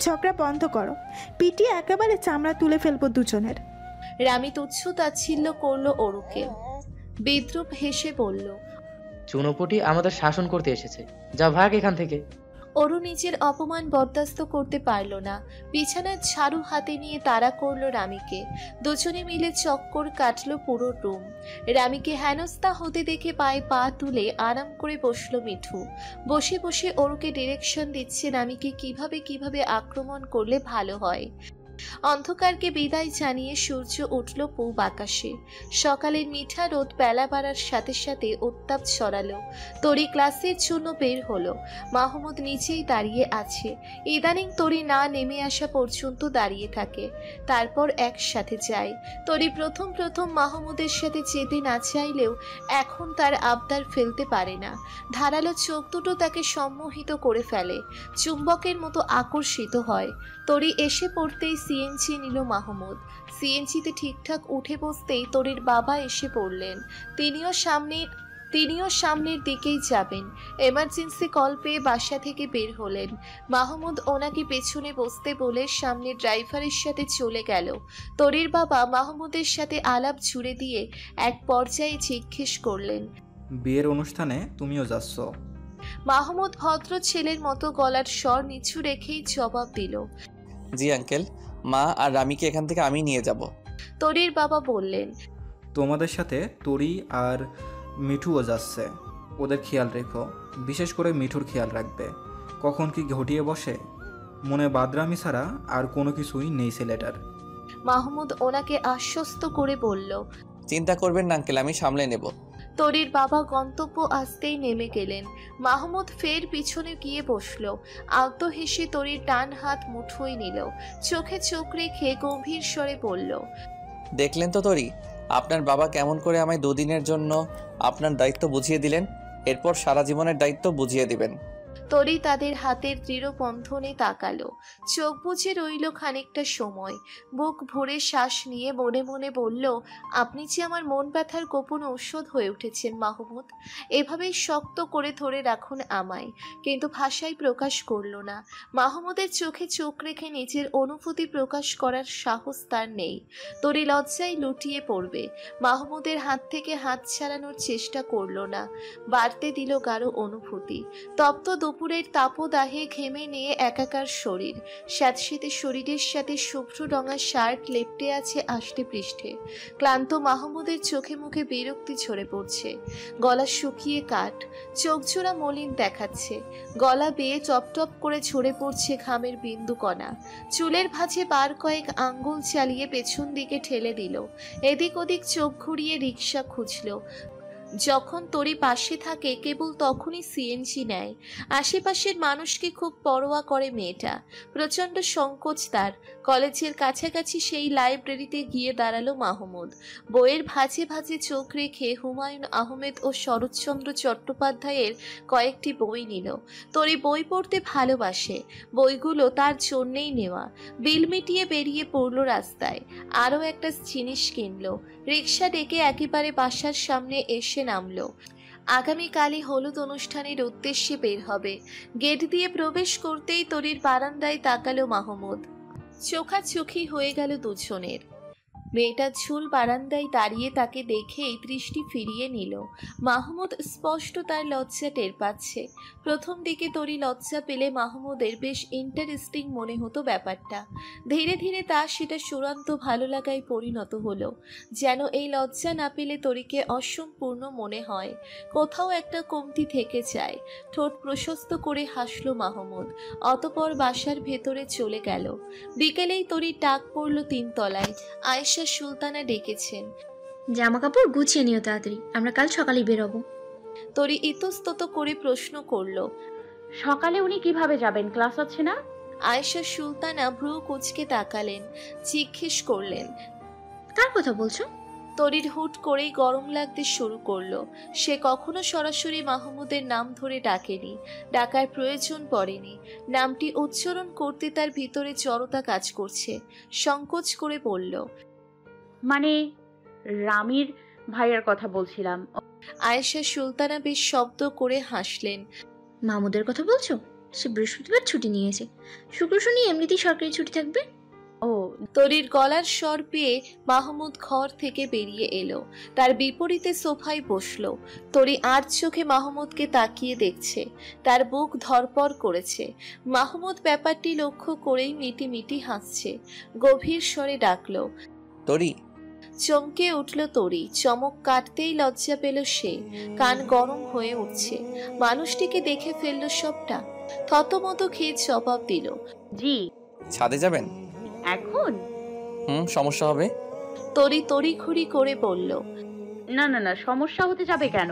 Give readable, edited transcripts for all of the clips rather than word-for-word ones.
ঝগড়া বন্ধ করো, পিটিয়ে একেবারে চামড়া তুলে ফেলবো দুজনের। রামি তুচ্ছ তাচ্ছিল্য করলো অরুকে। বিদ্রুপ হেসে বলল, চুনোপুটি আমাদের শাসন করতে এসেছে, যা ভাগ এখান থেকে। অরু নিজের অপমান বরদাস্ত করতে পারল না। বিছানার ঝাড়ু হাতে নিয়ে তাড়া করলো রামিকে। দুজনে মিলে চক্কর কাটলো পুরো রুম। রামিকে হেনস্থা হতে দেখে পায়ে পা তুলে আরাম করে বসলো মিঠু। বসে বসে অরুকে ডিরেকশন দিচ্ছে রামিকে কিভাবে কিভাবে আক্রমণ করলে ভালো হয়। অন্ধকারকে বিদায় জানিয়ে সূর্য উঠল পূব আকাশে। সকালের মিঠা রোদ বেলা বাড়ার সাথে সাথে উত্তাপ ছড়ালো। তরি ক্লাসের জন্য বের হলো। মাহমুদ নিচেই দাঁড়িয়ে আছে। ইদানিং তরি না নেমে আসা পর্যন্ত দাঁড়িয়ে থাকে, তারপর একসাথে যায়। তরি প্রথম প্রথম মাহমুদের সাথে যেতে না চাইলেও এখন তার আবদার ফেলতে পারে না। ধারালো চোখ দুটো তাকে সম্মোহিত করে ফেলে, চুম্বকের মতো আকর্ষিত হয়। তরি এসে পড়তেই সিএনজি নিল মাহমুদ। সিএনজিতে ঠিকঠাক উঠে বসতেই তরির বাবা এসে পড়লেন। তিনিও সামনের দিকেই যাবেন। এমার্জেন্সি কল পেয়ে বাসা থেকে বের হলেন। মাহমুদ ওনাকে পেছনে বসতে বলে সামনে ড্রাইভারের সাথে চলে গেল। তরির বাবা মাহমুদের সাথে আলাপ জুড়ে দিয়ে এক পর্যায়ে জিজ্ঞেস করলেন, বিয়ের অনুষ্ঠানে তুমিও যাচ্ছ? মাহমুদ ভদ্র ছেলের মতো গলার স্বর নিচু রেখেই জবাব দিল, জি আঙ্কেল, মা আর রামিকে এখান থেকে আমি নিয়ে যাব। তরির বাবা বললেন, তোমাদের সাথে তরি আর মিঠুও যাচ্ছে, ওদের খেয়াল রেখো, বিশেষ করে মিঠুর খেয়াল রাখবে। কখন কি ঘটিয়ে বসে, মনে বাদরামি ছাড়া আর কোনো কিছুই নেই ছেলেটার। মাহমুদ ওনাকে আশ্বস্ত করে বলল, চিন্তা করবেন না আঙ্কেল, আমি সামলে নেব। তরির বাবা গন্তব্য আসতেই নেমে গেলেন। মাহমুদ ফের পিছনে গিয়ে বসল। আলতো হেসে তরির ডান হাত মুঠোয় নিল। চোখে চোখ রেখে গম্ভীর স্বরে বলল, দেখলেন তো তরি, আপনার বাবা কেমন করে আমায় দুদিনের জন্য আপনার দায়িত্ব বুঝিয়ে দিলেন, এরপর সারা জীবনের দায়িত্ব বুঝিয়ে দিবেন। তরি তাদের হাতের দৃঢ় বন্ধনে তাকালো। চোখ বুজে রইল খানিকটা সময়। বুক ভরে শ্বাস নিয়ে মনে মনে বলল, আপনি যে আমার মন ব্যথার গোপন ঔষধ হয়ে উঠেছেন মাহমুদ। এভাবেই শক্ত করে ধরে রাখুন আমায়। কিন্তু ভাষায় প্রকাশ করল না। মাহমুদের চোখে চোখ রেখে নিজের অনুভূতি প্রকাশ করার সাহস তার নেই। তরি লজ্জায় লুটিয়ে পড়বে। মাহমুদের হাত থেকে হাত ছাড়ানোর চেষ্টা করল না, বাড়তে দিল গাঢ় অনুভূতি। তপ্ত দুপুরের তাপদাহে ঘেমে নিয়ে একাকার শরীর। স্যাঁতসেঁতে শরীরের সাথে শুভ্র রঙা শার্ট লেপ্টে আছে আষ্টে পৃষ্ঠে। ক্লান্ত মাহমুদের চোখে মুখে বিরক্তি ঝরে পড়ছে। গলা শুকিয়ে কাঠ, চোখজোড়া মলিন দেখাচ্ছে। গলা বেয়ে টপ করে ঝরে পড়ছে ঘামের বিন্দু কণা। চুলের ভাঁজে বার কয়েক আঙ্গুল চালিয়ে পেছন দিকে ঠেলে দিল। এদিক ওদিক চোখ ঘুরিয়ে রিকশা খুঁজল। যখন তরি পাশে থাকে কেবল তখনই সিএনজি নেয়। আশেপাশের মানুষকে খুব পরোয়া করে মেয়েটা। প্রচণ্ড সংকোচ তার। কলেজের কাছাকাছি সেই লাইব্রেরিতে গিয়ে দাঁড়ালো মাহমুদ। বইয়ের ভাঁজে ভাঁজে চোখ রেখে হুমায়ুন আহমেদ ও শরৎচন্দ্র চট্টোপাধ্যায়ের কয়েকটি বই নিল। তরি বই পড়তে ভালোবাসে, বইগুলো তার জন্যেই নেওয়া। বিল মিটিয়ে বেরিয়ে পড়ল রাস্তায়। আরও একটা জিনিস কিনলো। রিকশা ডেকে একেবারে বাসার সামনে এসে নামলো। আগামীকালই হলুদ অনুষ্ঠানের উদ্দেশ্যে বের হবে। গেট দিয়ে প্রবেশ করতেই তরির বারান্দায় তাকালো মাহমুদ। চোখাচোখি হয়ে গেল দুজনের। মেয়েটা ঝুল বারান্দায় দাঁড়িয়ে তাকে দেখেই দৃষ্টি ফিরিয়ে নিল। মাহমুদ স্পষ্ট তার লজ্জা টের পাচ্ছে। প্রথম দিকে তরি লজ্জা পেলে মাহমুদের বেশ ইন্টারেস্টিং মনে হতো ব্যাপারটা। ধীরে ধীরে তা সেটা চূড়ান্ত ভালো লাগায় পরিণত হলো। যেন এই লজ্জা না পেলে তরিকে অসম্পূর্ণ মনে হয়, কোথাও একটা কমতি থেকে যায়। ঠোঁট প্রশস্ত করে হাসল মাহমুদ। অতপর বাসার ভেতরে চলে গেল। বিকেলেই তরির ডাক পড়ল 3 তলায়। আয়েশা সুলতানা ডেকেছেন। জামা কাপড় গুছিয়ে নিও তাড়াতাড়ি, আমরা কাল সকালে বেরোবো। তরি ইতস্তত করে প্রশ্ন করল, সকালে উনি কিভাবে যাবেন, ক্লাস আছে না? আয়েশা সুলতানা ভ্রু কুঁচকে তাকালেন, জিজ্ঞেস করলেন, কার কথা বলছো? তরির হুট করেই গরম লাগতে শুরু করলো। সে কখনো সরাসরি মাহমুদের নাম ধরে ডাকেনি, ডাকার প্রয়োজন পড়েনি। নামটি উচ্চারণ করতে তার ভিতরে জড়তা কাজ করছে। সংকোচ করে বলল, মানে রামির ভাইয়ার কথা বলছিলাম। আয়েশা সুলতানা বেশ শব্দ করে হাসলেন। মাহমুদের কথা বলছো? সে বৃহস্পতিবার ছুটি নিয়েছে, শুক্র শনি এমনিতেই সরকারি ছুটি থাকবে। ও, তরির গলার স্বর পেয়ে মাহমুদ ঘর থেকে বেরিয়ে এলো। তার বিপরীতে সোফায় বসলো। তরি আর চোখে মাহমুদকে তাকিয়ে দেখছে। তার বুক ধরপড় করেছে। মাহমুদ ব্যাপারটি লক্ষ্য করেই মিটি মিটি হাসছে। গভীর স্বরে ডাকলো, তরি। চমকে উঠল তরি। চমক কাটতেই লজ্জা পেল সে। কান গরম হয়ে উঠছে। মানুষটিকে দেখে ফেলল সবটা। থতমত খেয়ে জবাব দিল, জি। ছাদে যাবেন? এখন? সমস্যা হবে। তরি তড়িঘড়ি করে বলল। না না না, সমস্যা হতে যাবে কেন?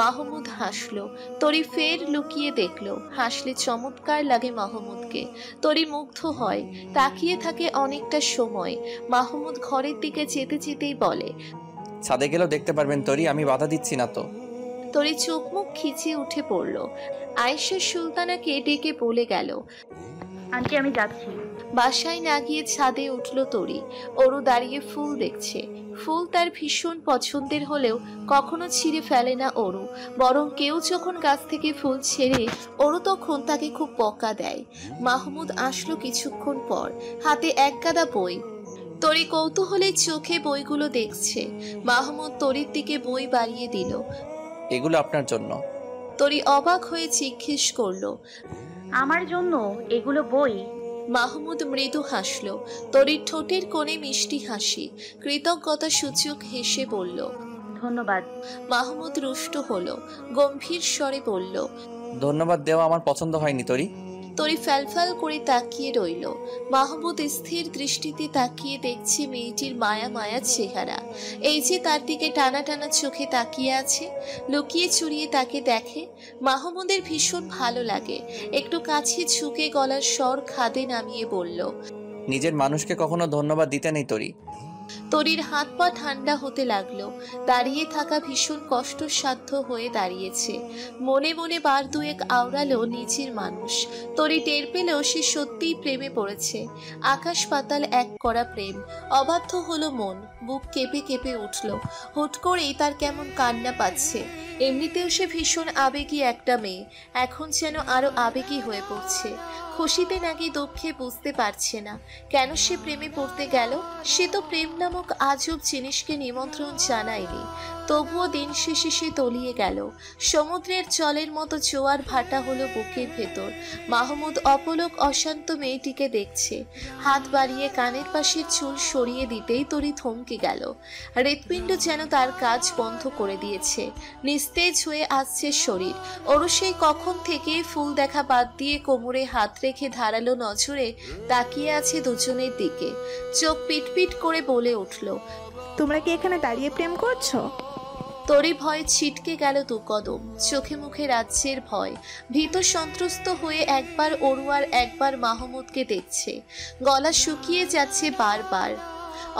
মাহমুদ হাসলো। তরি ফের লুকিয়ে দেখলো। হাসলে চমৎকার লাগে মাহমুদকে। তরি মুগ্ধ হয়, তাকিয়ে থাকে অনেকটা সময়। মাহমুদ ঘরের দিকে যেতে যেতেই বলে, ছাদে গেলেও দেখতে পারবেন তরি, আমি বাধা দিচ্ছি না তো। তরি চোখ মুখ খিচিয়ে উঠে পড়ল। আয়েশা সুলতানাকে ডেকে বলে গেল। আন্টি আমি যাচ্ছি। বাসায় না গিয়ে ছাদে উঠল তরি। অরু দাঁড়িয়ে ফুল দেখছে। ফুল তার ভীষণ পছন্দের হলেও কখনো ছিঁড়ে ফেলে না অরু। বরং কেউ যখন গাছ থেকে ফুল ছেড়ে অরু তখন তাকে খুব বকা দেয়। মাহমুদ আসলো কিছুক্ষণ পর, হাতে এক গাদা বই। তরি কৌতূহলে চোখে বইগুলো দেখছে। মাহমুদ তরির দিকে বই বাড়িয়ে দিল। এগুলো আপনার জন্য। তরি অবাক হয়ে জিজ্ঞেস করলো, আমার জন্য এগুলো বই? মাহমুদ মৃদু হাসল। তরির ঠোঁটের কোণে মিষ্টি হাসি। কৃতজ্ঞতা সূচক হেসে বলল, ধন্যবাদ। মাহমুদ রুষ্ট হলো। গম্ভীর স্বরে বলল, ধন্যবাদ দেওয়া আমার পছন্দ হয়নি তরি। তরি ফ্যালফ্যাল করে তাকিয়ে রইল। মাহমুদ স্থির দৃষ্টিতে তাকিয়ে দেখছে মেয়েটির মায়া মায়া চেহারা। এই যে তার দিকে টানা টানা চোখে তাকিয়ে আছে, লুকিয়ে চুরিয়ে তাকে দেখে। মাহমুদের ভীষণ ভালো লাগে। একটু কাছে ঝুঁকে গলার স্বর খাদে নামিয়ে বলল, নিজের মানুষকে কখনো ধন্যবাদ দিতে নেই তরি। তরির হাত পা ঠান্ডা হতে লাগলো। দাঁড়িয়ে থাকা ভীষণ কষ্টসাধ্য হয়ে দাঁড়িয়েছে। মনে মনে বার দুয়েক আওড়ালো নিজের মানুষ। তরি টের পেলেও সে সত্যিই প্রেমে পড়েছে। আকাশ পাতাল এক করা প্রেম। অবাধ্য হলো মন। বুক কেঁপে কেঁপে উঠল। হুট করেই তার কেমন কান্না পাচ্ছে। এমনিতেও সে ভীষণ আবেগী একটা মেয়ে, এখন যেন আরো আবেগী হয়ে পড়ছে। খুশিতে নাকি দুঃখে বুঝতে পারছে না কেন সে প্রেমে পড়তে গেল। সে তো প্রেম নামক আজব জিনিসকে নিমন্ত্রণ জানায়নি। তবুও দিন শেষে সে তলিয়ে গেল। সমুদ্রের জলের মতো জোয়ার ভাটা হলো বুকের ভেতর। মাহমুদ অপলক অশান্ত মেয়েটিকে দেখছে। হাত বাড়িয়ে কানের পাশের চুল সরিয়ে দিতেই তরি থমকে গেল। হৃৎপিণ্ড যেন তার কাজ বন্ধ করে দিয়েছে। নিস্তেজ হয়ে আসছে শরীর। অরু সেই কখন থেকে ফুল দেখা বাদ দিয়ে কোমরে হাত রেখে ধারালো নজরে তাকিয়ে আছে দুজনের দিকে। চোখ পিটপিট করে বলে উঠল, তোমরা কি এখানে দাঁড়িয়ে প্রেম করছো? তরি ভয়ে ছিটকে গেল দু কদম। চোখে মুখে রাজ্যের ভয়। ভীত সন্ত্রস্ত হয়ে একবার অরু আর একবার মাহমুদকে দেখছে। গলা শুকিয়ে যাচ্ছে বারবার।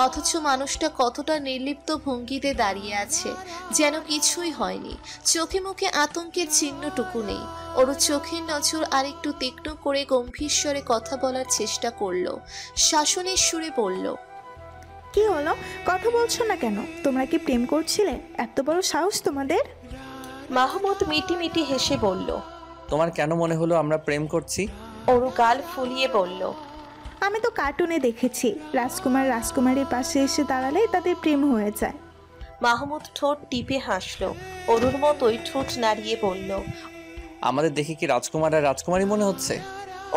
অথচ মানুষটা কতটা নির্লিপ্ত ভঙ্গিতে দাঁড়িয়ে আছে, যেন কিছুই হয়নি। চোখে মুখে আতঙ্কের চিহ্নটুকু নেই। ওর চোখের নজর আরেকটু তীক্ষ্ণ করে গম্ভীর স্বরে কথা বলার চেষ্টা করলো। শাসনের সুরে বলল, কি হলো, কথা বলছো না কেন? তোমরা কি প্রেম করছিলে? এত বড় সাহস তোমাদের? মাহমুদ মিটি মিটি হেসে বলল। তোমার কেন মনে হলো আমরা প্রেম করছি? ওর গাল ফুলিয়ে বলল, আমি তো কার্টুনে দেখেছি, রাজকুমার রাজকুমারীর পাশে এসে দাঁড়ালে তাদের প্রেম হয়ে যায়। মাহমুদ ঠোঁট টিপে হাসলো। অরুর মতোই ঠোঁট নাড়িয়ে বলল, আমাদের দেখে কি রাজকুমার আর রাজকুমারী মনে হচ্ছে?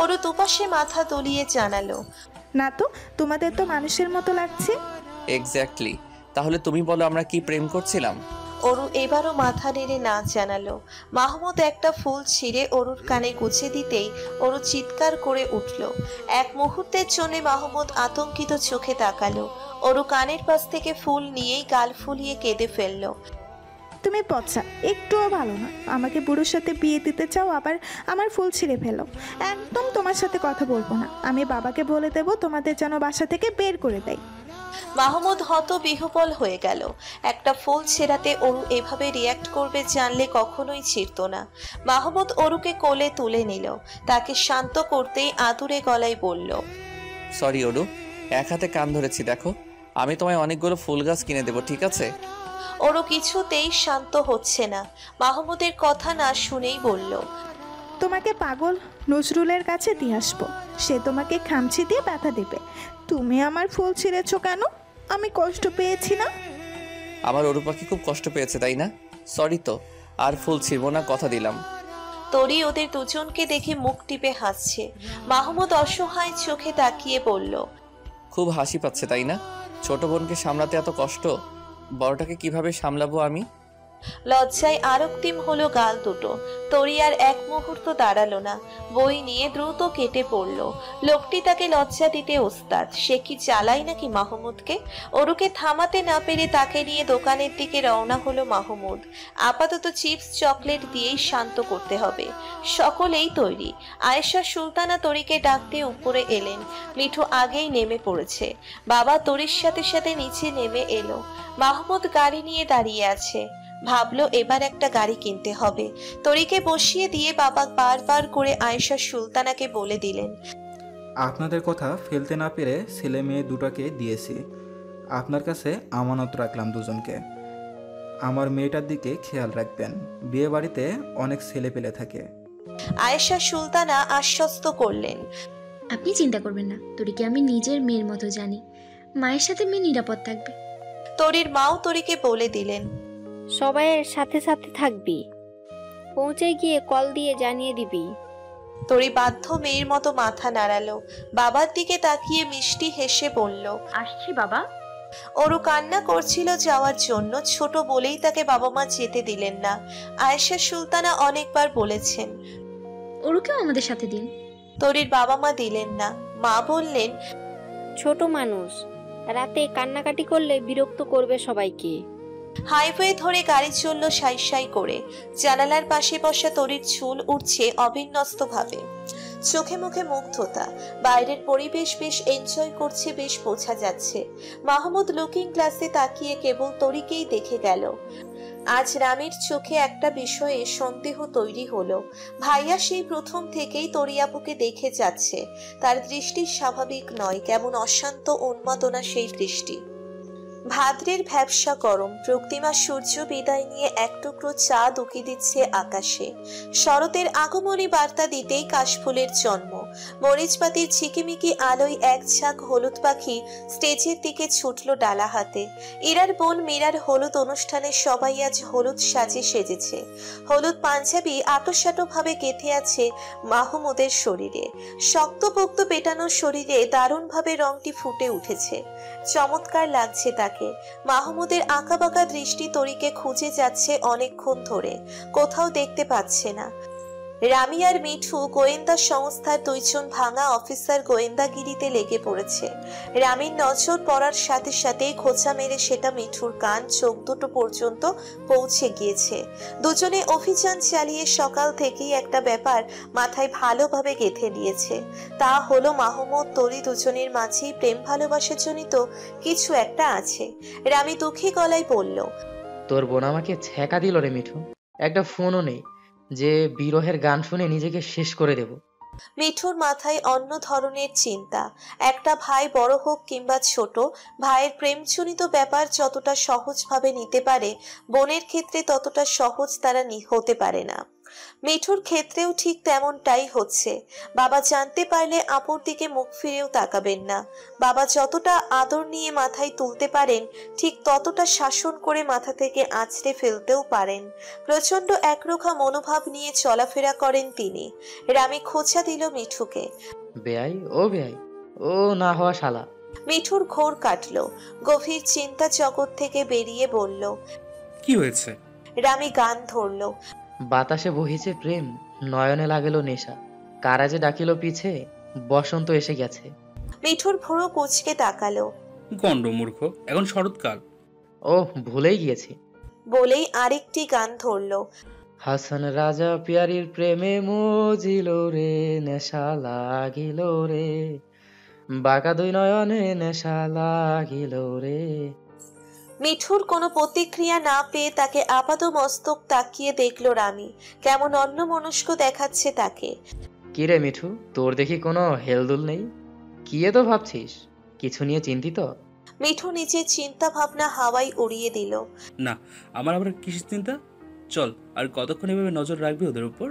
অরু দুপাশে মাথা তলিয়ে জানালো, না তো, তোমাদের তো মানুষের মতো লাগছে। এক্স্যাক্টলি। তাহলে তুমি বলো আমরা কি প্রেম করছিলাম? অরু এবারও মাথা নেড়ে না জানালো। মাহমুদ একটা ফুল ছিঁড়ে অরুর কানে গুছে দিতেই অরু চিৎকার করে উঠল। এক মুহূর্তের জন্য মাহমুদ আতঙ্কিত চোখে তাকালো। অরু কানের পাশ থেকে ফুল নিয়েই গাল ফুলিয়ে কেঁদে ফেলল। তুমি পচা, একটুও ভালো না। আমাকে বুড়োর সাথে বিয়ে দিতে চাও, আবার আমার ফুল ছিঁড়ে ফেলো। একদম তোমার সাথে কথা বলবো না। আমি বাবাকে বলে দেবো তোমাদের যেন বাসা থেকে বের করে দেয়। মাহমুদ হত বিহ্বল হয়ে গেল। একটা ফুল ছেঁড়াতে অরু এভাবে রিয়াক্ট করবে জানলে কখনোই ছিঁড়ত না। মাহমুদ অরুকে কোলে তুলে নিল। তাকে শান্ত করতেই আদুরে গলায় বলল, সরি অরু, এক হাতে কান ধরেছি দেখো। আমি তোমায় অনেকগুলো ফুল গাছ কিনে দেবো, ঠিক আছে? অরু কিছুতেই শান্ত হচ্ছে না। মাহমুদের কথা না শুনেই বলল, তোমাকে পাগল নজরুলের কাছে দিয়ে আসবো, সে তোমাকে খামচি দিয়ে ব্যথা দেবে। তুমি আমার ফুল ছিঁড়েছো কেন? আমি কষ্ট পেয়েছি না? আমার অরু পাখি খুব কষ্ট পেয়েছে তাই না? সরি তো, আর ফুল ছিড়বো না, কথা দিলাম। তরি ওদের দুজনকে দেখে মুখ টিপে হাসছে। মাহমুদ অসহায় চোখে তাকিয়ে বলল, খুব হাসি পাচ্ছে তাই না? ছোট বোনকে সামলাতে এত কষ্ট, বড়টাকে কিভাবে সামলাবো আমি? লজ্জায় আরক্তিম হলো গাল দুটো। তরি আর এক মুহূর্ত দাঁড়ালো না, বই নিয়ে দ্রুত কেটে পড়ল। লোকটি তাকে লজ্জা দিতে ওস্তাদ, সে কি চালাই নাকি মাহমুদকে? ওরুকে থামাতে না পেরে তাকে নিয়ে দোকানের দিকে রওনা হলো মাহমুদ। আপাতত চিপস চকলেট দিয়েই শান্ত করতে হবে। সকলেই তৈরি। আয়েশা সুলতানা তরিকে ডাকতে উপরে এলেন। মিঠু আগেই নেমে পড়েছে। বাবা তরির সাথে সাথে নিচে নেমে এলো। মাহমুদ গাড়ি নিয়ে দাঁড়িয়ে আছে। ভাবলো এবার একটা গাড়ি কিনতে হবে। তরিকে বসিয়ে দিয়ে বাবা বারবার করে আয়েশা সুলতানাকে বলে দিলেন, আপনাদের কথা ফেলতে না পেরে ছেলে মেয়ে দুটাকে দিয়েছি, আপনার কাছে আমানত রাখলাম দুজনকে। আমার মেয়েটার দিকে খেয়াল রাখবেন, বিয়ে বাড়িতে অনেক ছেলে পেলে থাকে। আয়েশা সুলতানা আশ্বস্ত করলেন, আপনি চিন্তা করবেন না, তোরিকে আমি নিজের মেয়ের মতো জানি। মায়ের সাথে মেয়ে নিরাপদ থাকবে। তরির মাও তরিকে বলে দিলেন, সবাইয়ের সাথে সাথে থাকবি, পৌঁছে গিয়ে কল দিয়ে জানিয়ে দিবি। তরি বাধ্য মেয়ের মতো মাথা নাড়ালো। বাবার দিকে তাকিয়ে মিষ্টি হেসে বলল, আসছি বাবা। ওরু কান্না করছিল যাওয়ার জন্য, ছোট বলেই তাকে বাবা মা যেতে দিলেন না। আয়েশা সুলতানা অনেকবার বলেছেন, ওরকেও আমাদের সাথে দিন। তরির বাবা মা দিলেন না। মা বললেন, ছোট মানুষ, রাতে কান্নাকাটি করলে বিরক্ত করবে সবাইকে। হাইওয়ে ধরে গাড়ি চলল সাই সাই করে। জানালার পাশে বসা তরির চুল উঠছে অবিন্যস্ত ভাবে, চোখে মুখে মুগ্ধতা। বাইরের পরিবেশ বেশ এনজয় করছে, বেশ বোঝা যাচ্ছে। মাহমুদ লুকিং গ্লাসে তাকিয়ে কেবল তরিকেই দেখে গেল। আজ রামের চোখে একটা বিষয়ে সন্দেহ তৈরি হলো। ভাইয়া সেই প্রথম থেকেই তরিয়াপুকে দেখে যাচ্ছে। তার দৃষ্টি স্বাভাবিক নয়, কেমন অশান্ত উন্মাদনা সেই দৃষ্টি। ভাদ্রের ভ্যাবসা গরম, প্রক্তিমা সূর্য বিদায় নিয়ে এক টুকরো চাঁদ উকি দিচ্ছে আকাশে। শরতের আগমনী বার্তা দিতেই কাশফুলের জন্ম। মরিচপাতির ঝিকিমিকি আলোয় এক ঝাঁক হলুদ পাখি স্টেজের দিকে ছুটল ডালা হাতে। ইরার বোন মীরার হলুদ অনুষ্ঠানে সবাই আজ হলুদ সাজে সেজেছে। হলুদ পাঞ্জাবি আটোসাটো ভাবে গেঁথে আছে মাহমুদের শরীরে। শক্তপোক্ত পেটানো শরীরে দারুণভাবে রংটি ফুটে উঠেছে, চমৎকার লাগছে তাকে। মাহমুদের আঁকাবাঁকা দৃষ্টি তরিকে খুঁজে যাচ্ছে অনেকক্ষণ ধরে, কোথাও দেখতে পাচ্ছে না। রামি আর মিঠু গোয়েন্দা সংস্থার দুইজন ভাঙা অফিসার গোয়েন্দাগিরিতে লেগে পড়েছে। রামির নজর পড়ার সাথে সাথেই খোঁচা মেরে সেটা মিঠুর কান চোখ দুটো পর্যন্ত পৌঁছে গিয়েছে। দুজনে অভিযান চালিয়ে সকাল থেকেই একটা ব্যাপার মাথায় ভালোভাবে গেঁথে নিয়েছে। তা হলো মাহমুদ তরি দুজনের মাঝেই প্রেম ভালোবাসা জনিত কিছু একটা আছে। রামি দুঃখী গলায় বলল, তোর বোন আমাকে ছ্যাঁকা দিল রে মিঠু, একটা ফোনও নেই যে বিরহের গান শুনে নিজেকে শেষ করে দেব। মিঠুর মাথায় অন্য ধরনের চিন্তা। একটা ভাই বড় হোক কিংবা ছোট, ভাইয়ের প্রেমজনিত ব্যাপার যতটা সহজভাবে নিতে পারে, বোনের ক্ষেত্রে ততটা সহজ তারা হতে পারে না। মিঠুর ক্ষেত্রেও ঠিক তেমনটাই হচ্ছে। বাবা জানতে পারলে আপুর দিকে মুখ ফিরেও তাকাবেন না। বাবা যতটা আদর নিয়ে মাথায় তুলতে পারেন, ঠিক ততটা শাসন করে মাথা থেকে আঁচড়ে ফেলতেও পারেন। প্রচন্ড একরোখা মনোভাব নিয়ে চলাফেরা করেন তিনি। রামি খোঁচা দিল মিঠুকে। বেয়াই, ও বেয়াই, ও না হওয়া শালা। মিঠুর ঘোর কাটলো, গভীর চিন্তা জগৎ থেকে বেরিয়ে বলল, কি হয়েছে? রামি গান ধরলো, বাতাসে বহিছে প্রেম, নয়নে লাগেলো নেশা, কারাজে ডাকিল পিছে, বসন্ত এসে গেছে। মিঠুর ভুরু কুচকে তাকালো। গন্ড মূর্খ, এখন শরৎকাল। ও ভুলেই গিয়েছি। বলেই আরেকটি গান ধরলো, হাসান রাজা পিয়ারির প্রেমে মজিল রে, নেশা লাগিল রে, বাঁকা দুই নয়নে নেশা লাগিল রে। মিঠুর কোনো প্রতিক্রিয়া না পেয়ে তাকে আপাদমস্তক তাকিয়ে দেখলো রামি। কেমন অন্যমনস্ক দেখাচ্ছে তাকে। কিরে মিঠু, তোর দেখি কোনো হেলদুল নেই, কি এতো ভাবছিস? কিছু নিয়ে চিন্তিত? মিঠু নিজের চিন্তা ভাবনা হাওয়ায় উড়িয়ে দিল। না, আমার আবার কিসের চিন্তা? চল, আর কতক্ষণ এভাবে নজর রাখবি ওদের উপর?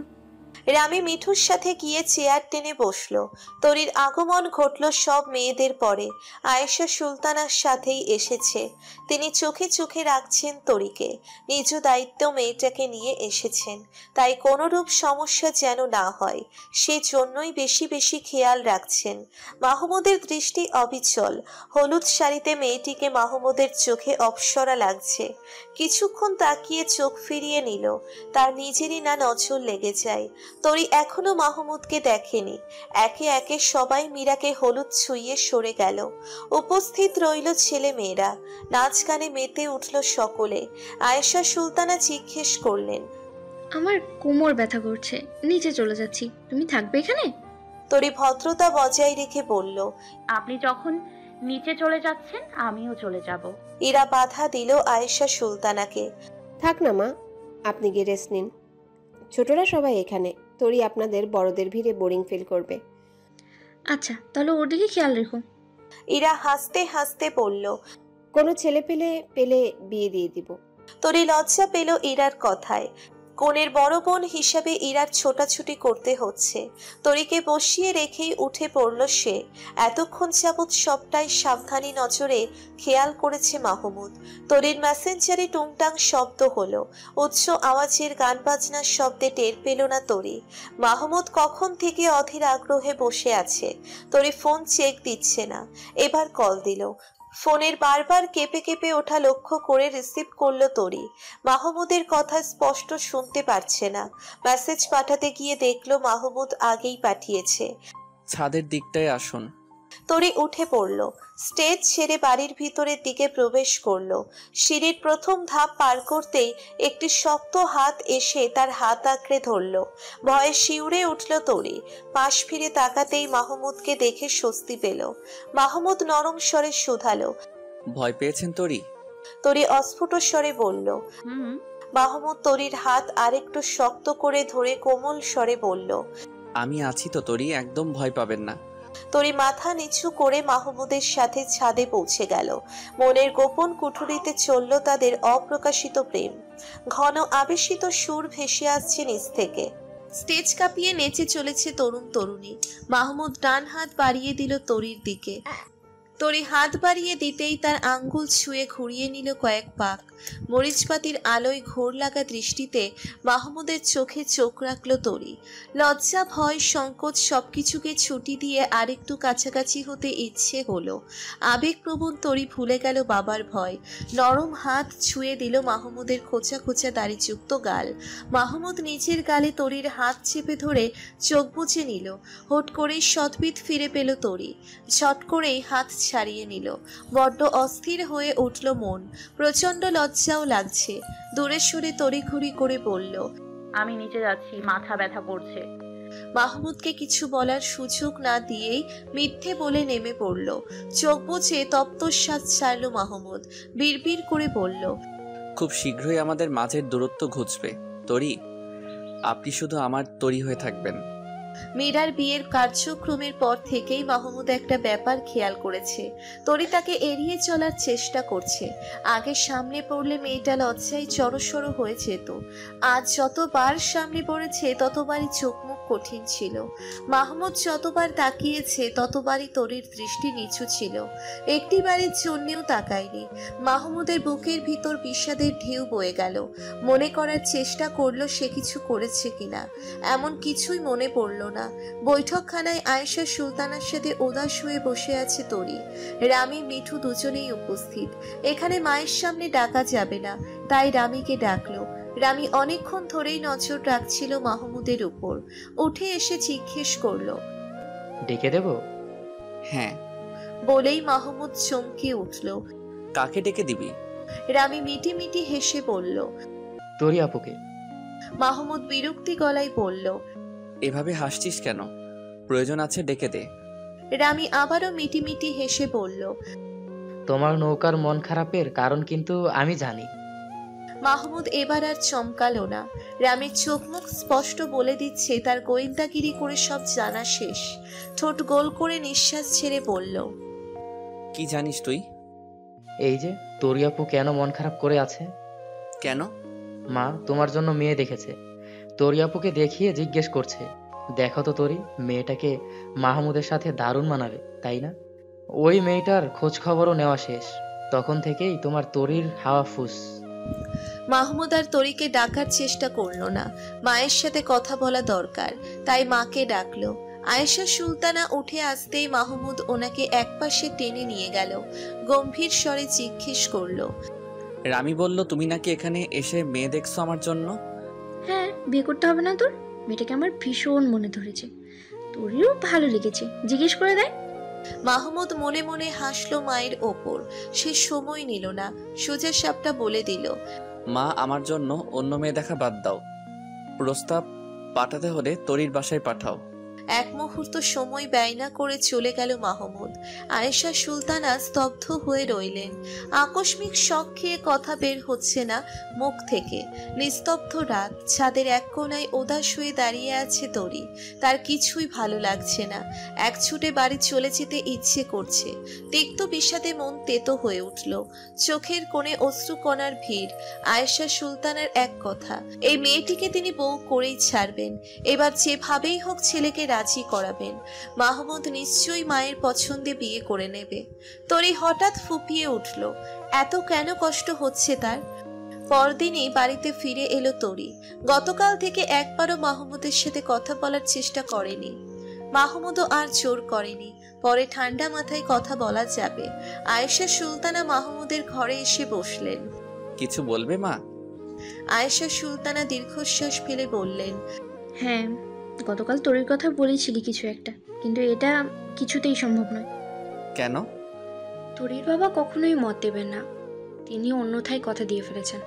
রামি মিঠুর সাথে গিয়ে চেয়ার টেনে বসলো। তরির আগমন ঘটল সব মেয়েদের পরে। আয়েশা সুলতানার সাথেই এসেছে। তিনি চোখে চোখে রাখছেন তরিকে। নিজ দায়িত্ব মেয়েটাকে নিয়ে এসেছেন, তাই কোনোরূপ সমস্যা যেন না হয় সেজন্যই বেশি বেশি খেয়াল রাখছেন। মাহমুদের দৃষ্টি অবিচল। হলুদ শাড়িতে মেয়েটিকে মাহমুদের চোখে অপ্সরা লাগছে। কিছুক্ষণ তাকিয়ে চোখ ফিরিয়ে নিল। তার নিজেরই না নজর লেগে যায়। তরি এখনো মাহমুদকে দেখেনি। একে একে সবাই মীরাকে হলুদ ছুঁয়ে সরে গেল। উপস্থিত রইল ছেলে মেয়েরা। নাচ গানে মেতে উঠল সকলে। আয়েশা সুলতানা জিজ্ঞেস করলেন, আমার কোমর ব্যথা করছে, নিচে চলে যাচ্ছি, তুমি থাকবে এখানে? তরি ভদ্রতা বজায় রেখে বলল, আপনি যখন নিচে চলে যাচ্ছেন আমিও চলে যাব। ইরা বাধা দিল আয়েশা সুলতানাকে। থাক না মা, আপনি গিয়ে রেস্ট নিন। ছোটরা সবাই এখানে, তোরই আপনাদের বড়দের ভিড়ে বোরিং ফিল করবে। আচ্ছা, তাহলে ওর দিকে খেয়াল রেখো। ইরা হাসতে হাসতে বলল, কোনো ছেলে পেলে বিয়ে দিয়ে দিব। তরি লজ্জা পেল ইরার কথায়। কোনের বড় বোন হিসাবে ইরার ছোটাছুটি করতে হচ্ছে। তরিকে বসিয়ে রেখেই উঠে পড়ল সে। এতক্ষণ যাবৎ সবটাই সাবধানী নজরে খেয়াল করেছে মাহমুদ। তরির মেসেঞ্জারে টুংটাং শব্দ হলো। উচ্চ আওয়াজের গান বাজনার শব্দে টের পেল না তরি। মাহমুদ কখন থেকে অধীর আগ্রহে বসে আছে। তরি ফোন চেক দিচ্ছে না। এবার কল দিল। ফোনের বারবার কেঁপে কেঁপে ওঠা লক্ষ্য করে রিসিভ করলো তরি। মাহমুদের কথা স্পষ্ট শুনতে পারছে না। মেসেজ পাঠাতে গিয়ে দেখলো মাহমুদ আগেই পাঠিয়েছে। ছাদের দিকটায় আসুন। তরি উঠে পড়ল। স্টেজ ছেড়ে বাড়ির ভিতরের দিকে প্রবেশ করলো। সিঁড়ির প্রথম ধাপ পার করতেই একটি শক্ত হাত এসে তার হাত আঁকড়ে ধরল। ভয়ে শিউরে উঠল তরি। পাশ ফিরে তাকাতেই মাহমুদকে দেখে স্বস্তি পেল। মাহমুদ নরম স্বরে শুধালো, ভয় পেয়েছেন তরি? তরি অস্ফুট স্বরে বলল। মাহমুদ তরির হাত আরেকটু শক্ত করে ধরে কোমল স্বরে বলল, আমি আছি তো তরি, একদম ভয় পাবেন না। তরি মাথা নিচু করে মাহমুদের সাথে ছাদে পৌঁছে গেল। মনের গোপন কুঠুরিতে চলল তাদের অপ্রকাশিত প্রেম। ঘন আবেশিত সুর ভেসে আসছে নিচ থেকে। স্টেজ কাঁপিয়ে নেচে চলেছে তরুণ তরুণী। মাহমুদ ডান হাত বাড়িয়ে দিল তরির দিকে। তরি হাত বাড়িয়ে দিতেই তার আঙ্গুল ছুঁয়ে ঘুরিয়ে নিল কয়েক পাক। মরিচপাতির আলোয় ঘোর লাগা দৃষ্টিতে মাহমুদের চোখে চোখ রাখল তরি। লজ্জা, ভয়, সংকোচ সবকিছুকে ছুটি দিয়ে আরেকটু কাছাকাছি হতে ইচ্ছে হলো। আবেগপ্রবণ তরি ভুলে গেল বাবার ভয়। নরম হাত ছুঁয়ে দিল মাহমুদের খোঁচা খোঁচা দাড়িযুক্ত গাল। মাহমুদ নিজের গালে তরির হাত চেপে ধরে চোখ বুজে নিল। হুট করেই সদ্বিদ ফিরে পেল তরি। ঝট করেই হাত ছাড়িয়ে নিল। বড্ড অস্থির হয়ে উঠল মন। প্রচন্ড লজ্জাও লাগছে। দূরে সরে তড়িঘড়ি করে বলল, আমি নিচে যাচ্ছি, মাথা ব্যথা করছে। মাহমুদকে কিছু বলার সুযোগ না দিয়েই মিথ্যে বলে নেমে পড়ল। চোখ বুজে তপ্তশ্বাস ছাড়ল মাহমুদ। বিড়বিড় করে বলল, খুব শীঘ্রই আমাদের মাঝের দূরত্ব ঘুচবে তরি, আপনি শুধু আমার তরি হয়ে থাকবেন। মীরার বিয়ের কার্যক্রমের পর থেকেই মাহমুদ একটা ব্যাপার খেয়াল করেছে। তরি তাকে এড়িয়ে চলার চেষ্টা করছে। আগে সামনে পড়লে মেয়েটা লজ্জায় জড়সড় হয়ে যেত। আজ যতবার সামনে পড়েছে ততবারই চোখ মুখ কঠিন ছিল। মাহমুদ যতবার তাকিয়েছে ততবারই তরির দৃষ্টি নিচু ছিল। একটি বাড়ির জন্যেও তাকায়নি। মাহমুদের বুকের ভিতর বিষাদের ঢেউ বয়ে গেল। মনে করার চেষ্টা করলো সে কিছু করেছে কিনা। এমন কিছুই মনে পড়ল না। বৈঠকখানায় আয়েশা সুলতানার সাথে উদাস হয়ে বসে আছে তরি। রামি, মিঠু দুজনেই উপস্থিত। এখানে মায়ের সামনে ডাকা যাবে না, তাই রামিকে ডাকলো। রামি অনেকক্ষণ ধরেই নজর রাখছিল মাহমুদের উপর। উঠে এসে জিজ্ঞেস করলো, ডেকে দেব? হ্যাঁ। বলেই মাহমুদ চমকে উঠল। কাকে ডেকে দিবি? রামি মিটি মিটি হেসে বলল, তরি আপুকে। মাহমুদ বিরক্তি গলায় বলল, এভাবে হাসছিস কেন? প্রয়োজন আছে ডেকে দে। রামি আবারও মিটি মিটি হেসে বলল, তোমার নৌকার মন খারাপের কারণ কিন্তু আমি জানি। মাহমুদ এবার আর চমকালো না। রামের চোখ মুখ স্পষ্ট বলে দিচ্ছে তার গোয়েন্দাগিরি করে সব জানা শেষ। ঠোঁট গোল করে নিঃশ্বাস ছেড়ে বলল, কি জানিস তুই? এই যে তরি আপু কেন মন খারাপ করে আছে। কেন? মা তোমার জন্য মেয়ে দেখেছে। তরি আপুকে দেখিয়ে জিজ্ঞেস করছে, দেখো তো তরি, মেয়েটাকে মাহমুদের সাথে দারুণ মানাবে, তাই না? ওই মেয়েটার খোঁজ খবরও নেওয়া শেষ, তখন থেকেই তোমার তরির হাওয়া ফুস। মাহমুদ আর তরিকে ডাকার চেষ্টা করলো না, মায়ের সাথে কথা বলা দরকার, তাই মাকে ডাকলো। আয়েশা সুলতানা উঠে আসতেই মাহমুদ ওনাকে একপাশে টেনে নিয়ে গেল, গম্ভীর স্বরে জিজ্ঞেস করলো, রামি বলল তুমি নাকি এখানে এসে মেয়ে দেখছো আমার জন্য। হ্যাঁ, বিয়ে করতে হবে না তোর? মেয়েটাকে আমার ভীষণ মনে ধরেছে, তোরও ভালো লেগেছে, জিজ্ঞেস করে দেয়। মাহমুদ মনে মনে হাসলো মায়ের ওপর। সে সময় নিল না, সোজা সাপটা বলে দিল, মা, আমার জন্য অন্য মেয়ে দেখা বাদ দাও, প্রস্তাব পাঠাতে হলে তরির বাসায় পাঠাও। এক মুহূর্ত সময় ব্যয় না করে চলে গেল মাহমুদ। আয়েশা সুলতানা স্তব্ধ হয়ে রইলেন। আকস্মিক শক খেয়ে কথা বের হচ্ছে না মুখ থেকে। নিস্তব্ধ রাত, ছাদের এক কোণায় উদাস হয়ে দাঁড়িয়ে আছে তরি। তার কিছুই ভালো লাগছে না। এক ছুটে বাড়ি চলে যেতে ইচ্ছে করছে। তিক্ত বিষাদে মন তেতো হয়ে উঠল। চোখের কোণে অশ্রুকণার ভিড়। আয়েশা সুলতানার এক কথা, এই মেয়েটিকে তিনি বউ করেই ছাড়বেন। এবার যেভাবেই হোক ছেলেকে রাজি করাবেন। মাহমুদ নিশ্চয়ই মায়ের পছন্দে বিয়ে করে নেবে। তরি হঠাৎ ফুপিয়ে উঠল। এত কেন কষ্ট হচ্ছে তার? পরদিনই বাড়িতে ফিরে এলো তরি। গতকাল থেকে একবারও মাহমুদের সাথে কথা বলার চেষ্টা করেনি। মাহমুদও আর জোর করেনি, পরে ঠান্ডা মাথায় কথা বলা যাবে। আয়েশা সুলতানা মাহমুদের ঘরে এসে বসলেন। কিছু বলবে মা? আয়েশা সুলতানা দীর্ঘশ্বাস ফেলে বললেন, হ্যাঁ, গতকাল তোরের কথা বলেছিলি কিছু একটা, কিন্তু এটা কিছুতেই সম্ভব নয়। কেন? তোরির বাবা কখনোই মত দেবেন না, তিনি অন্যথায় কথা দিয়ে ফেলেছেন।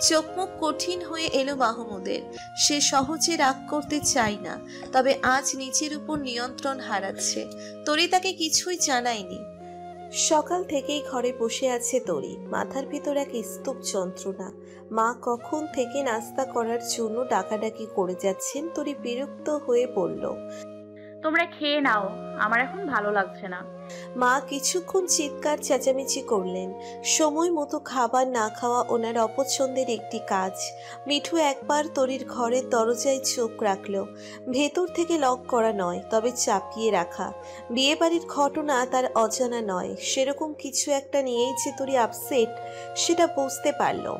চোখ মুখ কঠিন হয়ে এলো মাহমুদের। সে সহজে রাগ করতে চায় না, তবে আজ নিজের উপর নিয়ন্ত্রণ হারাচ্ছে। তরি তাকে কিছুই জানায়নি। সকাল থেকেই ঘরে বসে আছে তরি। মাথার ভিতর এক স্তূপ যন্ত্রণা। মা কখন থেকে নাস্তা করার জন্য ডাকাডাকি করে যাচ্ছেন। তরি বিরক্ত হয়ে বলল, তোমরা খেয়ে নাও, আমার এখন ভালো লাগছে না। মা কিছুক্ষণ চিৎকার চেঁচামেচি করলেন। সময় মতো খাবার না খাওয়া ওনার অপছন্দের একটি কাজ। মিঠু একবার তরির ঘরের দরজায় চোখ রাখলো। ভেতর থেকে লক করা নয়, তবে চাপিয়ে রাখা। বিয়ে বাড়ির ঘটনা তার অজানা নয়। সেরকম কিছু একটা নিয়েই যে তরি আপসেট, সেটা বুঝতে পারলো।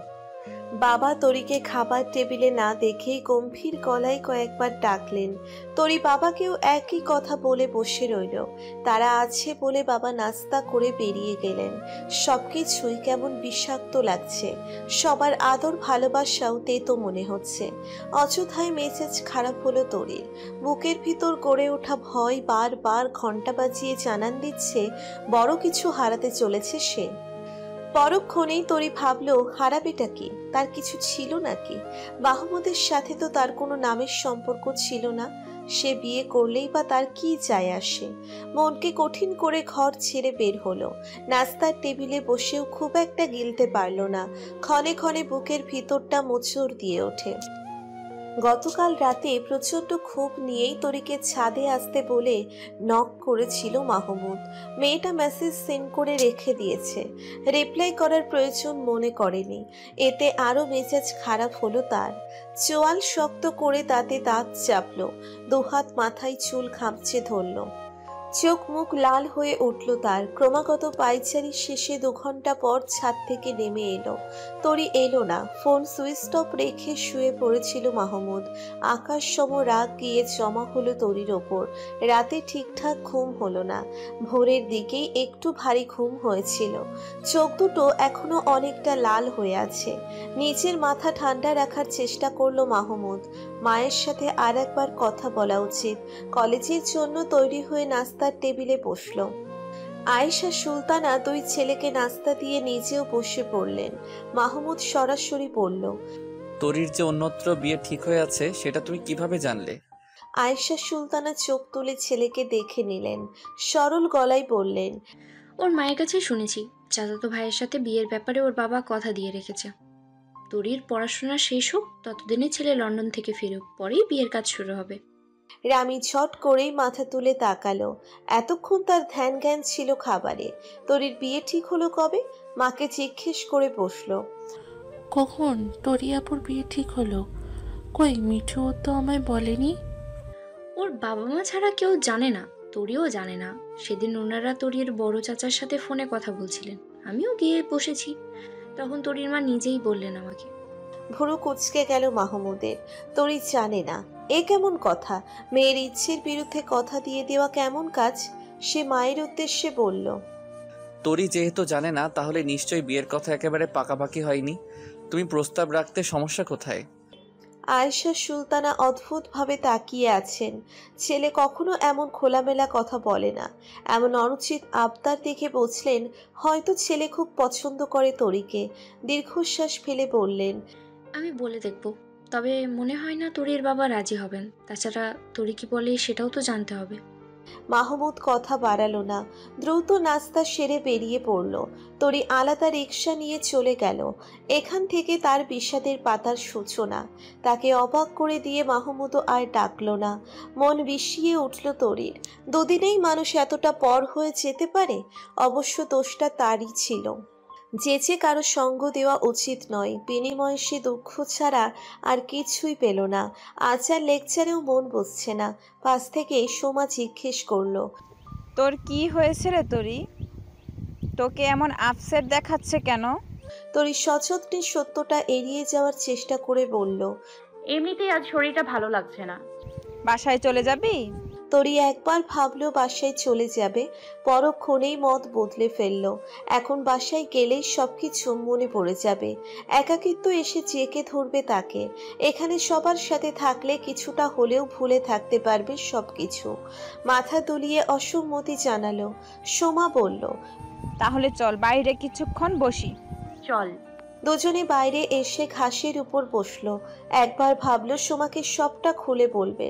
বাবা তরিকে খাবার টেবিলে না দেখেই গম্ভীর গলায় কয়েকবার ডাকলেন। তরি বাবাকেও একই কথা বলে বসে রইল। তারা আছে বলে বাবা নাস্তা করে বেরিয়ে গেলেন। সবকিছুই কেমন বিষাক্ত লাগছে। সবার আদর ভালোবাসাও তেতো মনে হচ্ছে। অযথায় মেজাজ খারাপ হলো তরির। বুকের ভিতর গড়ে ওঠা ভয় বারবার ঘন্টা বাজিয়ে জানান দিচ্ছে বড় কিছু হারাতে চলেছে সে। পরক্ষণেই তরি ভাবলো, হারাবেটা কি? তার কিছু ছিল নাকি? মাহমুদের সাথে তো তার কোনো নামের সম্পর্ক ছিল না। সে বিয়ে করলেই বা তার কি যায় আসে? মনকে কঠিন করে ঘর ছেড়ে বের হলো। নাস্তার টেবিলে বসেও খুব একটা গিলতে পারল না। ক্ষণে ক্ষণে বুকের ভিতরটা মোচড় দিয়ে ওঠে। গতকাল রাতে প্রচণ্ড ক্ষোভ নিয়েই তরিকে ছাদে আসতে বলে নক করেছিল মাহমুদ। মেয়েটা মেসেজ সেন্ড করে রেখে দিয়েছে। রিপ্লাই করার প্রয়োজন মনে করেনি। এতে আরও মেজাজ খারাপ হলো তার। চোয়াল শক্ত করে তাতে দাঁত চাপলো। দুহাত মাথায় চুল খামচে ধরল। চোখ মুখ লাল হয়ে উঠল তার। ক্রমাগত পায়চারি শেষে 2 ঘন্টা পর ছাদ থেকে নেমে এলো। তরি এলো না। ফোন সুইচ অফ রেখে শুয়ে পড়েছিল মাহমুদ। আকাশ সম রাগ গিয়ে জমা হলো তরির ওপর। রাতে ঠিকঠাক ঘুম হলো না। ভোরের দিকেই একটু ভারী ঘুম হয়েছিল। চোখ দুটো এখনো অনেকটা লাল হয়ে আছে। নিজের মাথা ঠান্ডা রাখার চেষ্টা করলো মাহমুদ। মায়ের সাথে আর একবার কথা বলা উচিত। কলেজের জন্য তৈরি হয়ে নাস্তার টেবিলে বসলো। আয়েশা সুলতানা 2 ছেলেকে নাস্তা দিয়ে নিজেও বসে পড়লেন। মাহমুদ সরাসরি বলল, তরির যে অন্যত্র বিয়ে ঠিক হয়ে আছে সেটা তুমি কিভাবে জানলে? আয়েশা সুলতানা চোখ তুলে ছেলেকে দেখে নিলেন। সরল গলায় বললেন, ওর মায়ের কাছে শুনেছি চাচাতো ভাইয়ের সাথে বিয়ের ব্যাপারে ওর বাবা কথা দিয়ে রেখেছে। তোরির পড়াশোনা শেষ হোক, ততদিনে ছেলে লন্ডন থেকে ফিরুক, পরেই বিয়ের কাজ শুরু হবে। রামি ঝট করেই মাথা তুলে তাকালো। এতক্ষণ তার ধ্যান জ্ঞান ছিল খাবারে। তরির বিয়ে ঠিক হলো কবে? মাকে জিজ্ঞেস করে বসলো। কখন তরি আপুর বিয়ে ঠিক হলো? কই মিঠু তো আমায় বলেনি। ওর বাবা মা ছাড়া কেউ জানে না, তোরিও জানে না। সেদিন ওনারা তোরির বড় চাচার সাথে ফোনে কথা বলছিলেন, আমিও গিয়ে বসেছি। তখন তোরির মা নিজেই বললেন আমাকে। ভুরু কুঁচকে গেল মাহমুদের। তরি জানে না, এ কেমন কথা? মেয়ের ইচ্ছের বিরুদ্ধে কথা দিয়ে দেওয়া কেমন কাজ? সে মায়ের উদ্দেশ্যে বলল, তোরই যেহেতু জানে না, তাহলে নিশ্চয়ই বিয়ের কথা একেবারে পাকাপাকি হয়নি। তুমি প্রস্তাব রাখতে সমস্যা কোথায়? আয়েশা সুলতানা অদ্ভুতভাবে তাকিয়ে আছেন। ছেলে কখনো এমন খোলামেলা কথা বলে না। এমন অনুচিত আবদার দেখে বুঝলেন হয়তো ছেলে খুব পছন্দ করে তরিকে। দীর্ঘশ্বাস ফেলে বললেন, আমি বলে দেখব, তবে মনে হয় না তোরির বাবা রাজি হবেন। তাছাড়া তোরি কি বলে সেটাও তো জানতে হবে। মাহমুদ কথা বাড়ালো না, দ্রুত নাস্তা সেরে বেরিয়ে পড়ল। তরি আলাদা রিক্সা নিয়ে চলে গেল। এখান থেকে তার বিষাদের পাতার সূচনা। তাকে অবাক করে দিয়ে মাহমুদও আর ডাকলো না। মন বিষিয়ে উঠল তরির। দুদিনেই মানুষ এতটা পর হয়ে যেতে পারে? অবশ্য দোষটা তারই ছিল। যেচে কারো সঙ্গ দেওয়া উচিত নয়। বিনিময়ে সে দুঃখ ছাড়া আর কিছুই পেল না। আজ আর লেকচারেও মন বসছে না। পাশ থেকে সোমা জিজ্ঞেস করলো, তোর কি হয়েছে রে তরি? তোকে এমন আপসেট দেখাচ্ছে কেন? তরি সযত্নে সত্যটা এড়িয়ে যাওয়ার চেষ্টা করে বলল, এমনিতেই আজ শরীরটা ভালো লাগছে না। বাসায় চলে যাবি? তরি একবার ভাবলো বাসায় চলে যাবে, পরক্ষণেই মত বদলে ফেলল। এখন বাসায় গেলেই সবকিছু মনে পড়ে যাবে। একাকিত্ব এসে জেঁকে ধরবে তাকে। এখানে সবার সাথে থাকলে কিছুটা হলেও ভুলে থাকতে পারবে সবকিছু। মাথা দুলিয়ে অসম্মতি জানালো। সোমা বলল, তাহলে চল বাইরে কিছুক্ষণ বসি। চল। দুজনে বাইরে এসে ঘাসের উপর বসলো। একবার ভাবলো সোমাকে সবটা খুলে বলবে,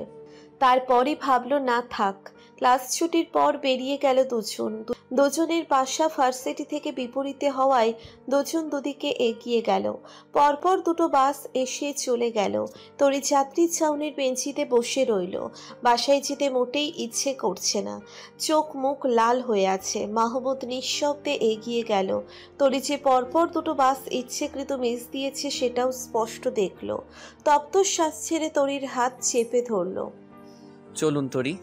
তারপরই ভাবলো না থাক। ক্লাস ছুটির পর বেরিয়ে গেল দুজন। দুজনের বাসা ভার্সিটি থেকে বিপরীতে হওয়ায় দুজন দুদিকে এগিয়ে গেল। পরপর দুটো বাস এসে চলে গেল। তরি যাত্রী ছাউনির বেঞ্চিতে বসে রইল। বাসায় যেতে মোটেই ইচ্ছে করছে না। চোখ মুখ লাল হয়ে আছে। মাহমুদ নিঃশব্দে এগিয়ে গেল। তরি যে পরপর দুটো বাস ইচ্ছেকৃত মিস দিয়েছে সেটাও স্পষ্ট দেখল। তপ্ত শ্বাস ছেড়ে তরির হাত চেপে ধরল। চলুন তরি।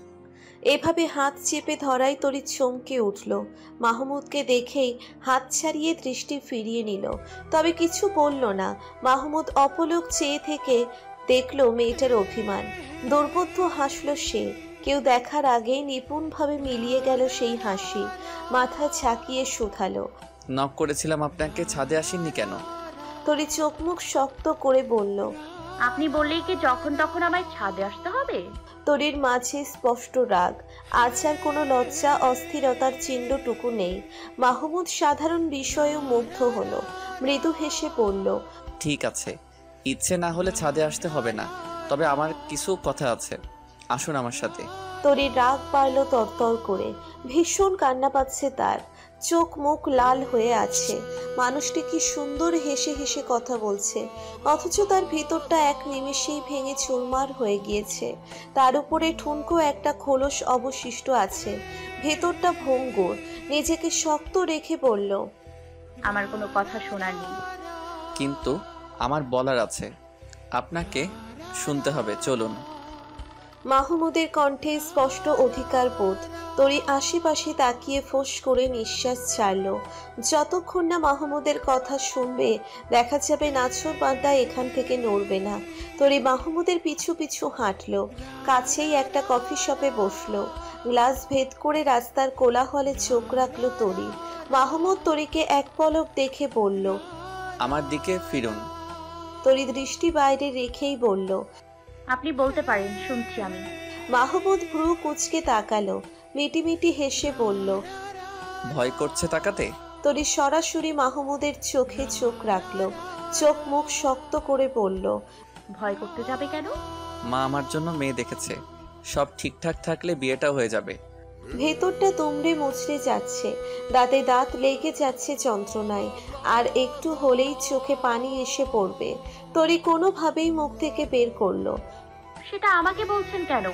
এভাবে হাত চেপে ধরাই তরি চমকে উঠল। মাহমুদকে দেখেই হাত ছাড়িয়ে দৃষ্টি ফিরিয়ে নিল, তবে কিছু বলল না। মাহমুদ অপলক চেয়ে থেকে দেখল মেয়েটার অভিমান। দুর্বোধ্য হাসল সে। কেউ দেখার আগেই নিপুণভাবে মিলিয়ে গেল সেই হাসি। মাথা ঝাঁকিয়ে শুধালো, নক করেছিলাম আপনাকে, ছাদে আসেননি কেন? তরি চোখ মুখ শক্ত করে বলল, আপনি বললেই কি যখন তখন আমায় ছাদে আসতে হবে? তরির মাঝে স্পষ্ট রাগ। আজ আর কোনো লজ্জা অস্থিরতার চিহ্নটুকু নেই। মাহমুদ সাধারণ বিষয়েও মুগ্ধ হলো। মৃদু হেসে পড়ল, ঠিক আছে, ইচ্ছে না হলে ছাদে আসতে হবে না, তবে আমার কিছু কথা আছে, আসুন আমার সাথে। তরির রাগ বাড়ল তরতর করে। ভীষণ কান্না পাচ্ছে তার। চোখ মুখ লাল হয়ে আছে। মানুষটি কি সুন্দর হেসে হেসে কথা বলছে, অথচ তার ভিতরটা এক নিমেষেই ভেঙে চুরমার হয়ে গিয়েছে। তার উপরে ঠুনকো একটা খোলস অবশিষ্ট আছে। ভেতরটা ভঙ্গুর। নিজেকে শক্ত রেখে বলল, আমার কোনো কথা শোনার নেই। কিন্তু আমার বলার আছে, আপনাকে শুনতে হবে, চলুন। মাহমুদের কণ্ঠে স্পষ্ট অধিকার বোধ। তরি আশেপাশে তাকিয়ে ফোঁস করে নিঃশ্বাস ছাড়ল। যতক্ষণ না মাহমুদের কথা শুনবে, দেখা যাবে নাছর বান্দা এখান থেকে নড়বে না। তরি মাহমুদের পিছু পিছু হাঁটল। কাছেই একটা কফি শপে বসলো। গ্লাস ভেদ করে রাস্তার কোলাহলে চোখ রাখল তরি। মাহমুদ তরিকে এক পলক দেখে বলল, আমার দিকে ফিরুন। তরি দৃষ্টি বাইরে রেখেই বলল, আপনি বলতে পারেন, শুনছি আমি। মাহমুদ ভ্রু কুঁচকে তাকালো। মিটিমিটি হেসে বলল, ভয় করছে তাকাতে? তরি সরাসরি মাহমুদের চোখে চোখ রাখলো। চোখ মুখ শক্ত করে বলল, ভয় করতে যাবে কেন? মা আমার জন্য মেয়ে দেখেছে, সব ঠিকঠাক থাকলে বিয়েটা হয়ে যাবে। ভেতরটা দুমড়ে মুচড়ে যাচ্ছে। দাঁতে দাঁত লেগে যাচ্ছে যন্ত্রণায়। আর একটু হলেই চোখে পানি এসে পড়বে। তরি কোনোভাবেই মুখ থেকে বের করলো, সেটা আমাকে বলছেন কেন?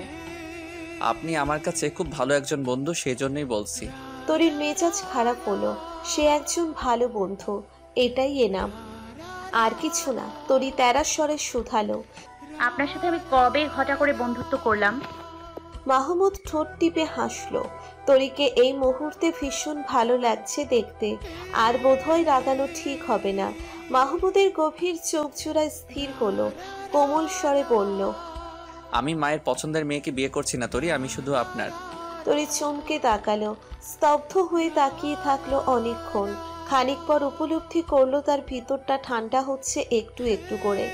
আপনি আমার কাছে খুব ভালো একজন বন্ধু, সেই জন্যই বলছি। তরির মেজাজ খারাপ হলো। সে একজন ভালো বন্ধু, এটাই এনাম, আর কিছু না। তরি তেরা স্বরে শুধালো, আপনার সাথে আমি কবে ঘটা করে বন্ধুত্ব করলাম? মাহমুদ ঠোঁট টিপে হাসল। তরিকে এই মুহূর্তে ভীষণ ভালো লাগছে দেখতে, আর বোধহয় রাগানো ঠিক হবে না। মাহমুদের গভীর চোখ জোড়ায় স্থির হলো, কোমল স্বরে বলল, আমি মায়ের পছন্দের মেয়েকে বিয়ে করছি না তরি, আমি শুধু আপনার। তরি চমকে তাকালো, স্তব্ধ হয়ে তাকিয়ে থাকলো অনেকক্ষণ। খানিক পর উপলব্ধি করলো তার ভিতরটা ঠান্ডা হচ্ছে একটু একটু করে,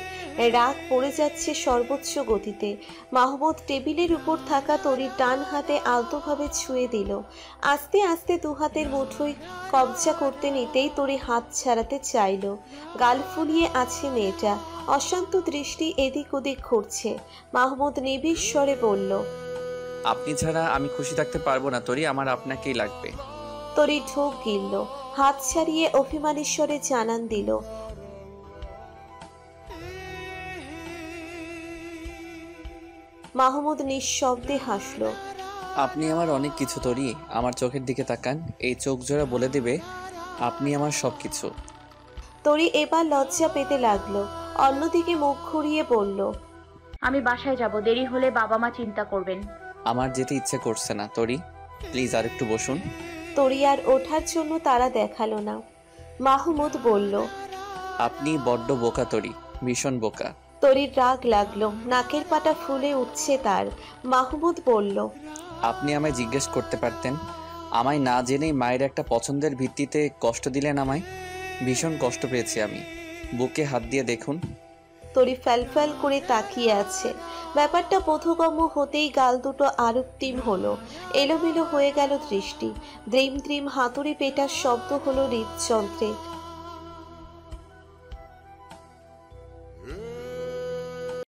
রাগ পড়ে যাচ্ছে সর্বোচ্চ গতিতে। মাহমুদ টেবিলের উপর থাকা তরির ডান হাতে আলতোভাবে ছুঁয়ে দিল। আস্তে আস্তে দু হাতের মুঠোয় কবজা করতে নিতেই তরি হাত ছাড়াতে চাইল। গাল ফুলিয়ে আছে মেয়েটা, অশান্ত দৃষ্টি এদিক ওদিক ঘুরছে। মাহমুদ নিবিড় স্বরে বলল, আপনি ছাড়া আমি খুশি থাকতে পারবো না তরি, আমার আপনাকেই লাগবে। তরি ঢোক গিলল, হাত ছাড়িয়ে অভিমানের স্বরে জানান দিল, মাহমুদ নিঃশব্দে হাসল। আপনি আমার অনেক কিছু তরি, আমার চোখের দিকে তাকান, এই চোখ জোড়া বলে দেবে আপনি আমার সব কিছু। তরি এবার লজ্জা পেতে লাগলো, অন্যদিকে মুখ ঘুরিয়ে বলল, আমি বাসায় যাব, দেরি হলে বাবা মা চিন্তা করবেন। আমার যেতে ইচ্ছে করছে না তরি, প্লিজ আর একটু বসুন। তরি আর ওঠার জন্য তারা দেখালো না। মাহমুদ বলল, আপনি বড্ড বোকা তরি, ভীষণ বোকা। তরির রাগ লাগলো, নাকের পাটা ফুলে উঠছে তার। মাহমুদ বলল, আপনি আমায় জিজ্ঞেস করতে পারতেন, আমায় না জেনেই মায়ের একটা পছন্দের ভিত্তিতে কষ্ট দিলেন আমায়। ভীষণ কষ্ট পেয়েছি আমি, বুকে হাত দিয়ে দেখুন। তরি ফ্যালফ্যাল করে তাকিয়ে আছে। ব্যাপারটা বোধগম্য হতেই গাল দুটো আরক্তিম হলো, এলোমেলো হয়ে গেল দৃষ্টি। দ্রিম দ্রিম হাতুড়ি পেটার শব্দ হলো হৃদযন্ত্রে।